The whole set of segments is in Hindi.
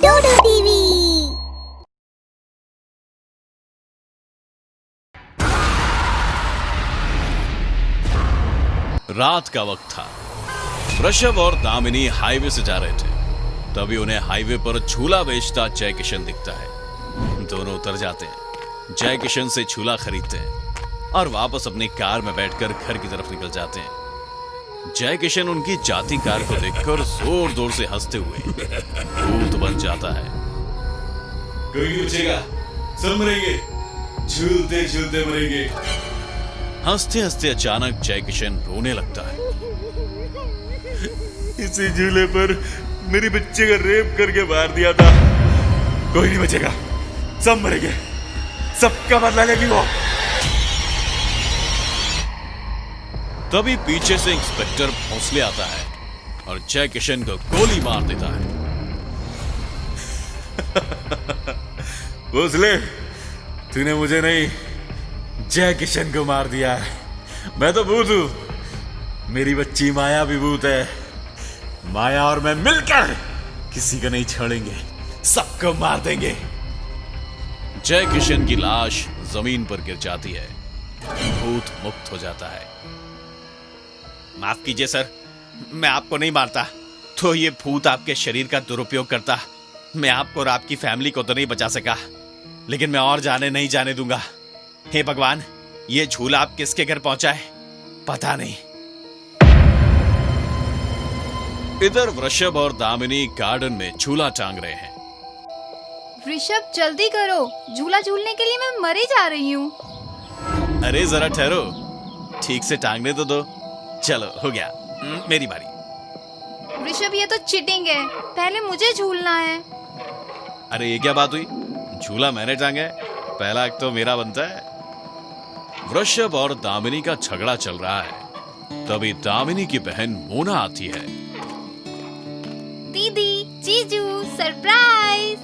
डोडो टीवी। रात का वक्त था। ऋषभ और दामिनी हाईवे से जा रहे थे। तभी उन्हें हाईवे पर झूला बेचता जय किशन दिखता है। दोनों उतर जाते हैं, जय किशन से झूला खरीदते हैं और वापस अपनी कार में बैठकर घर की तरफ निकल जाते हैं। जय किशन उनकी जाती कार को देखकर जोर जोर से हंसते हुए भूत बन जाता है। कोई नहीं बचेगा, सब मरेंगे, झूलते झूलते मरेंगे। हंसते हंसते अचानक जय किशन रोने लगता है। इसी झूले पर मेरी बच्चे का रेप करके मार दिया था। कोई नहीं बचेगा, सब मरेंगे, सबका बदला लेगी वो। तभी पीछे से इंस्पेक्टर भोंसले आता है और जय किशन को गोली मार देता है। भोंसले, तूने मुझे नहीं, जय किशन को मार दिया है। मैं तो भूत हूं, मेरी बच्ची माया भी भूत है। माया और मैं मिलकर किसी को नहीं छोड़ेंगे, सबको मार देंगे। जय किशन की लाश जमीन पर गिर जाती है। भूत मुक्त हो जाता है। माफ कीजिए सर, मैं आपको नहीं मारता तो ये भूत आपके शरीर का दुरुपयोग करता। मैं आपको और आपकी फैमिली को तो नहीं बचा सका, लेकिन मैं और जाने नहीं जाने दूंगा। हे भगवान, ये झूला आप किसके घर पहुंचा है पता नहीं। इधर वृषभ और दामिनी गार्डन में झूला टांग रहे हैं। ऋषभ जल्दी करो, झूला झूलने के लिए मैं मरी जा रही हूँ। अरे जरा ठहरो, ठीक से टांगने तो दो। चलो हो गया, मेरी बारी। ऋषभ ये तो चीटिंग है, पहले मुझे झूलना है। अरे ये क्या बात हुई, झूला मैंने टांगा है, पहला हक तो मेरा बनता है। वृषभ और दामिनी का झगड़ा चल रहा है। तभी दामिनी की बहन मोना आती है। दीदी, जीजू, सरप्राइज।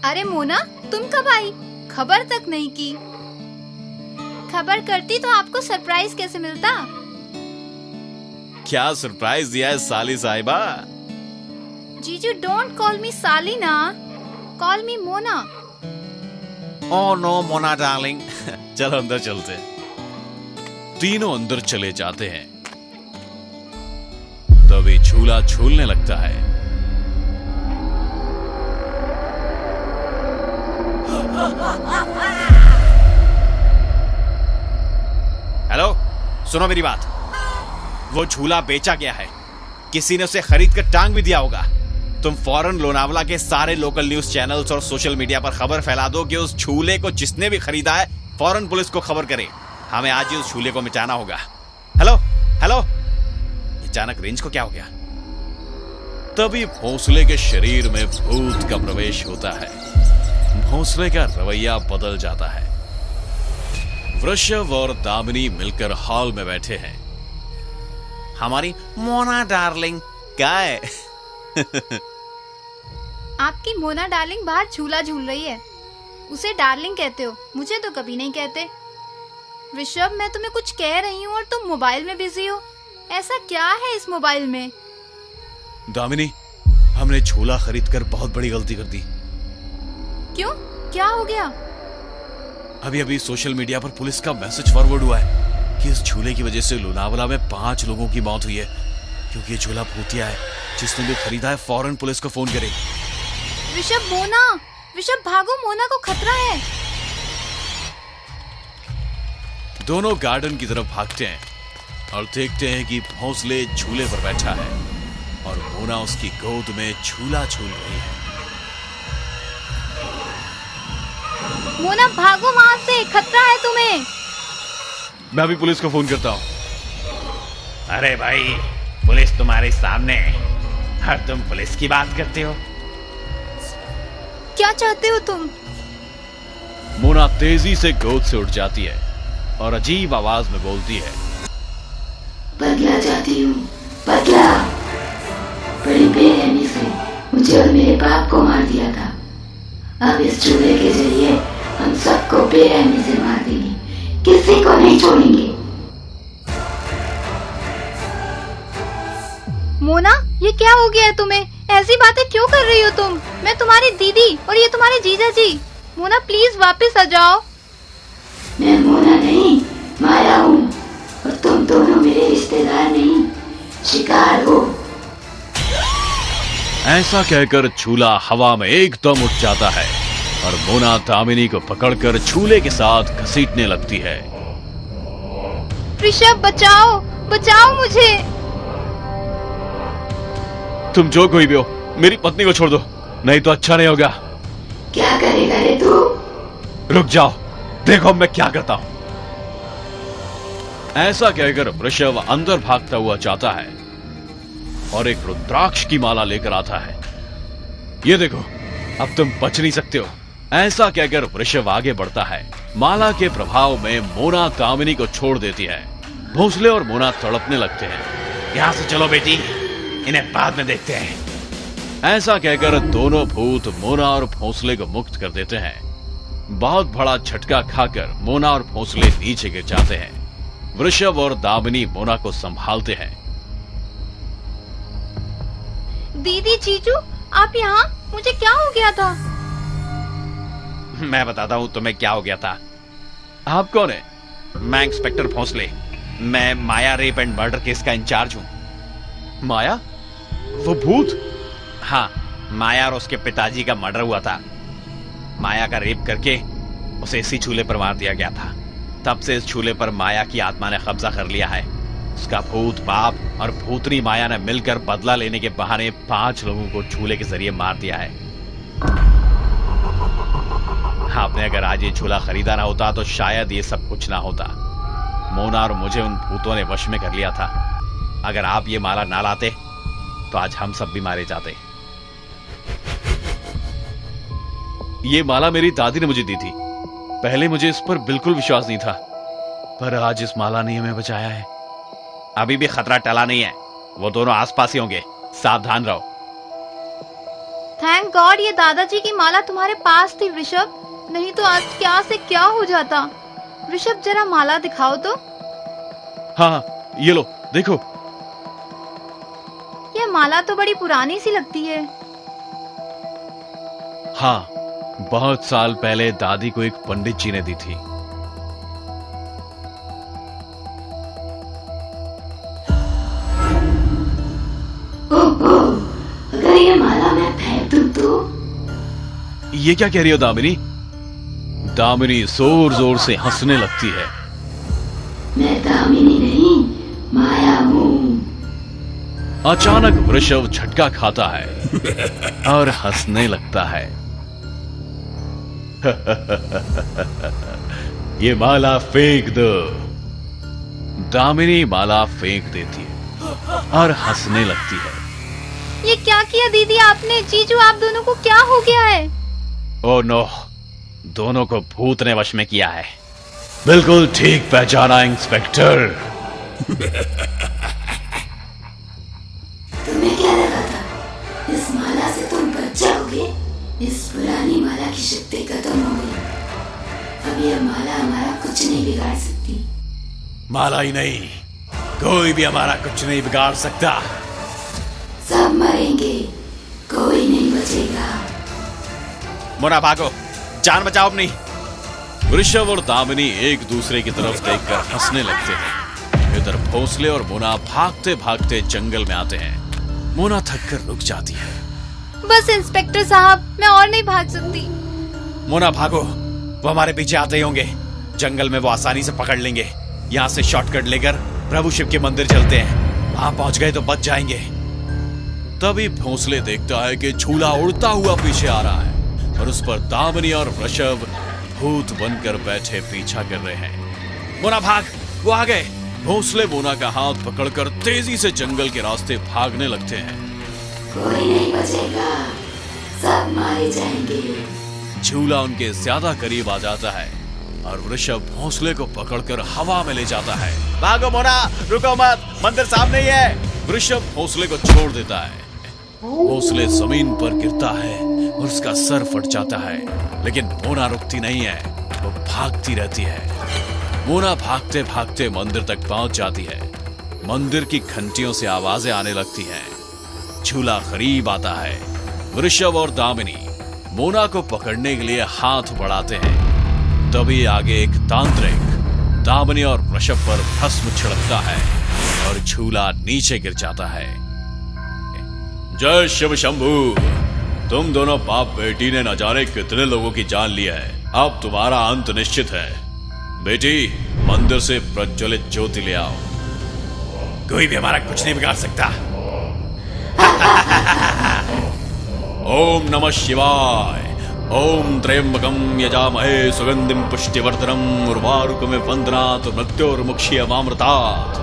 अरे मोना, तुम कब आई? खबर तक नहीं की। खबर करती तो आपको सरप्राइज कैसे मिलता? क्या सरप्राइज दिया है साली साहिबा? जीजू, डोंट कॉल मी साली ना, call me Mona. Oh no Mona darling. चलो अंदर चलते। तीनों अंदर चले जाते हैं। तभी झूला झूलने लगता है। हेलो, सुनो मेरी बात। वो झूला बेचा गया है, किसी ने उसे खरीद कर टांग भी दिया होगा। तुम फौरन लोनावला के सारे लोकल न्यूज चैनल्स और सोशल मीडिया पर खबर फैला दो कि उस झूले को जिसने भी खरीदा है फौरन पुलिस को खबर करे। हमें आज ही उस झूले को मिटाना होगा। Hello hello. अचानक रेंज को क्या हो गया? तभी भोंसले के शरीर में भूत का प्रवेश होता है। भोंसले का रवैया बदल जाता है। वृषभ और दामिनी मिलकर हॉल में बैठे हैं। हमारी मोना डार्लिंग क्या है? आपकी मोना डार्लिंग बाहर झूला झूल रही है, उसे डार्लिंग कहते हो, मुझे तो कभी नहीं कहते। ऋषभ, मैं तुम्हें कुछ कह रही हूँ और तुम मोबाइल में बिजी हो। ऐसा क्या है इस मोबाइल में? दामिनी, हमने झूला खरीदकर बहुत बड़ी गलती कर दी। क्यों, क्या हो गया? अभी अभी सोशल मीडिया पर पुलिस का मैसेज फॉरवर्ड हुआ है कि इस झूले की वजह से लोनावला में 5 लोगों की मौत हुई है। क्योंकि ये झूला भूतिया है, जिसने भी खरीदा है फौरन पुलिस को फोन करे। ऋषभ, मोना, ऋषभ भागो, मोना को खतरा है। दोनों गार्डन की तरफ भागते हैं और देखते हैं कि भोंसले झूले पर बैठा है और मोना उसकी गोद में झूला झूल रही है। मोना भागो वहां से, खतरा है तुम्हें। मैं अभी पुलिस को फोन करता हूँ। अरे भाई, पुलिस तुम्हारे सामने है और तुम पुलिस की बात करते हो। क्या चाहते हो तुम? मोना तेजी से गोद से उठ जाती है और अजीब आवाज में बोलती है, बदला चाहती हूँ, बदला। बड़ी बेरहमी से मुझे और मेरे बाप को मार दिया था। अब इस झूले के जरिए हम सबको बेरहमी से मार देंगे, किसी को नहीं छोड़ेंगे। मोना, ये क्या हो गया है तुम्हें? ऐसी बातें क्यों कर रही हो तुम? मैं तुम्हारी दीदी और ये तुम्हारे जीजा जी। मोना प्लीज वापस आ जाओ। मैं मोना नहीं, माया हूँ, और तुम दोनों मेरे रिश्तेदार नहीं, शिकार हो। ऐसा कहकर झूला हवा में एकदम उठ जाता है और मोना दामिनी को पकड़कर झूले के साथ घसीटने लगती है। ऋषभ बचाओ, बचाओ मुझे। तुम जो कोई भी हो, मेरी पत्नी को छोड़ दो, नहीं तो अच्छा नहीं होगा। क्या करेगा रे तू? रुक जाओ, देखो मैं क्या करता हूं। ऐसा कहकर वृषभ अंदर भागता हुआ जाता है और एक रुद्राक्ष की माला लेकर आता है। ये देखो, अब तुम बच नहीं सकते हो। ऐसा कहकर वृषभ आगे बढ़ता है। माला के प्रभाव में मोना दामिनी को छोड़ देती है। भोंसले और मोना तड़पने लगते हैं। यहां से चलो बेटी, इन्हें बाद में देखते हैं। ऐसा कहकर दोनों भूत मोना और भोंसले को मुक्त कर देते हैं। बहुत बड़ा झटका खाकर मोना और भोंसले नीचे गिर जाते हैं। वृषभ और दामिनी मोना को संभालते हैं। दीदी, जीजू, आप यहाँ? मुझे क्या हो गया था? मैं बताता हूं तुम्हें क्या हो गया था। आप कौन है? मैं इंस्पेक्टर भोंसले। मैं माया रेप एंड मर्डर केस का इंचार्ज हूं। माया? वो भूत? हाँ, माया और उसके पिताजी का मर्डर हुआ था। माया का रेप करके उसे इसी झूले पर मार दिया गया था। तब से इस झूले पर माया की आत्मा ने कब्जा कर लिया है। उसका भूत बाप और भूतनी माया ने मिलकर बदला लेने के बहाने 5 लोगों को झूले के जरिए मार दिया है। आपने अगर आज ये झूला खरीदा ना होता तो शायद ये सब कुछ ना होता। मोना और मुझे उन भूतों ने वश में कर लिया था। अगर आप ये माला ना लाते तो आज हम सब भी मारे जाते। ये माला मेरी दादी ने मुझे दी थी। पहले मुझे इस पर बिल्कुल विश्वास नहीं था, पर आज इस माला ने हमें बचाया है। अभी भी खतरा टला नहीं है। वो दोनों आसपास ही होंगे, सावधान रहो। थैंक गॉड ये दादाजी की माला तुम्हारे पास थी ऋषभ, नहीं तो आज क्या से क्या हो जाता। ऋषभ जरा माला दिखाओ तो। हाँ, ये लो, देखो। ये माला तो बड़ी पुरानी सी लगती है। हाँ, बहुत साल पहले दादी को एक पंडित जी ने दी थी। ओहो, अगर ये माला मैं फेंक दूं तो? ये क्या कह रही हो दामिनी? दामिनी जोर जोर से हंसने लगती है। मैं दामिनी नहीं, माया हूँ। अचानक वृषभ झटका खाता है और हंसने लगता है। ये माला फेंक दो। दामिनी माला फेंक देती है और हंसने लगती है। ये क्या किया दीदी आपने? जीजू, आप दोनों को क्या हो गया है? ओ नो, दोनों को भूत ने वश में किया है। बिल्कुल ठीक पहचाना इंस्पेक्टर। तुम्हें क्या लगा था इस माला से तुम बच जाओगे? इस पुरानी माला की शक्ति खत्म हो गई। अब यह माला हमारा कुछ नहीं बिगाड़ सकती। माला ही नहीं, कोई भी हमारा कुछ नहीं बिगाड़ सकता। सब मरेंगे, कोई नहीं बचेगा। मोना भागो, जान बचाओ अपनी। वृषभ और दामिनी एक दूसरे की तरफ देखकर हंसने लगते हैं। इधर भोंसले और मोना भागते भागते जंगल में आते हैं। मोना थककर रुक जाती है। बस इंस्पेक्टर साहब, मैं और नहीं भाग सकती। मोना भागो, वो हमारे पीछे आते ही होंगे। जंगल में वो आसानी से पकड़ लेंगे। यहाँ से शॉर्टकट लेकर प्रभु शिव के मंदिर चलते हैं। वहां पहुंच गए तो बच जाएंगे। तभी भोंसले देखता है कि झूला उड़ता हुआ पीछे आ रहा है और उस पर दामिनी और वृषभ भूत बनकर बैठे पीछा कर रहे हैं। मोना भाग, वो आ गए। भोंसले मोना का हाथ पकड़कर तेजी से जंगल के रास्ते भागने लगते हैं। कोई नहीं बचेगा, सब मारे जाएंगे। झूला उनके ज्यादा करीब आ जाता है और वृषभ भोंसले को पकड़कर हवा में ले जाता है। भागो मोना, रुको मत, मंदिर सामने ही है। वृषभ भोंसले को छोड़ देता है। भोंसले जमीन पर गिरता है और उसका सर फट जाता है, लेकिन मोना रुकती नहीं है, वो भागती रहती है। मोना भागते भागते मंदिर तक पहुंच जाती है। मंदिर की घंटियों से आवाजें आने लगती हैं। झूला करीब आता है। वृषभ और दामिनी मोना को पकड़ने के लिए हाथ बढ़ाते हैं। तभी आगे एक तांत्रिक दामिनी और वृषभ पर भस्म छिड़कता है और झूला नीचे गिर जाता है। जय शिव शंभू, तुम दोनों बाप बेटी ने न जाने कितने लोगों की जान ली है। अब तुम्हारा अंत निश्चित है। बेटी, मंदिर से प्रज्वलित ज्योति ले आओ। कोई भी हमारा कुछ नहीं बिगाड़ सकता। ओम नमः शिवाय। ओम त्र्यंबकम यजामहे सुगंधिम पुष्टिवर्धनम उर्वारुकमिव वन्दनात् मृत्योर्मुक्षीयमामृतात्।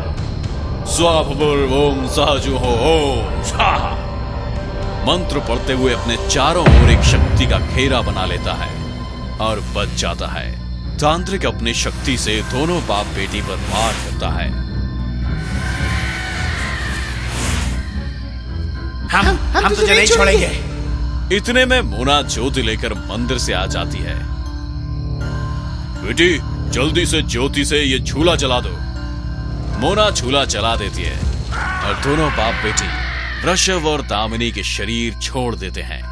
स्वाभुवुर् ओम सहजुहो ओम स्वाहा। मंत्र पढ़ते हुए अपने चारों ओर एक शक्ति का घेरा बना लेता है और बच जाता है। तांत्रिक अपनी शक्ति से दोनों बाप बेटी पर वार करता है। हम तुझे नहीं छोड़ेंगे। इतने में मोना ज्योति लेकर मंदिर से आ जाती है। बेटी, जल्दी से ज्योति से ये झूला जला दो। मोना झूला जला देती है और दोनों बाप बेटी वृषभ और दामिनी के शरीर छोड़ देते हैं।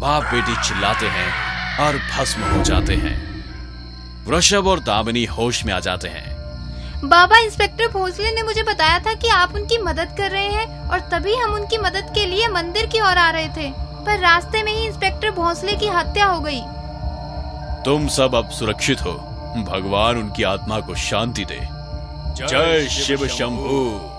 बाप बेटी चिल्लाते हैं और भस्म हो जाते हैं। वृषभ और दामिनी होश में आ जाते हैं। बाबा, इंस्पेक्टर भोसले ने मुझे बताया था कि आप उनकी मदद कर रहे हैं और तभी हम उनकी मदद के लिए मंदिर की ओर आ रहे थे, पर रास्ते में ही इंस्पेक्टर भोसले की हत्या हो गई। तुम सब अब सुरक्षित हो। भगवान उनकी आत्मा को शांति दे। जय शिव शंभू।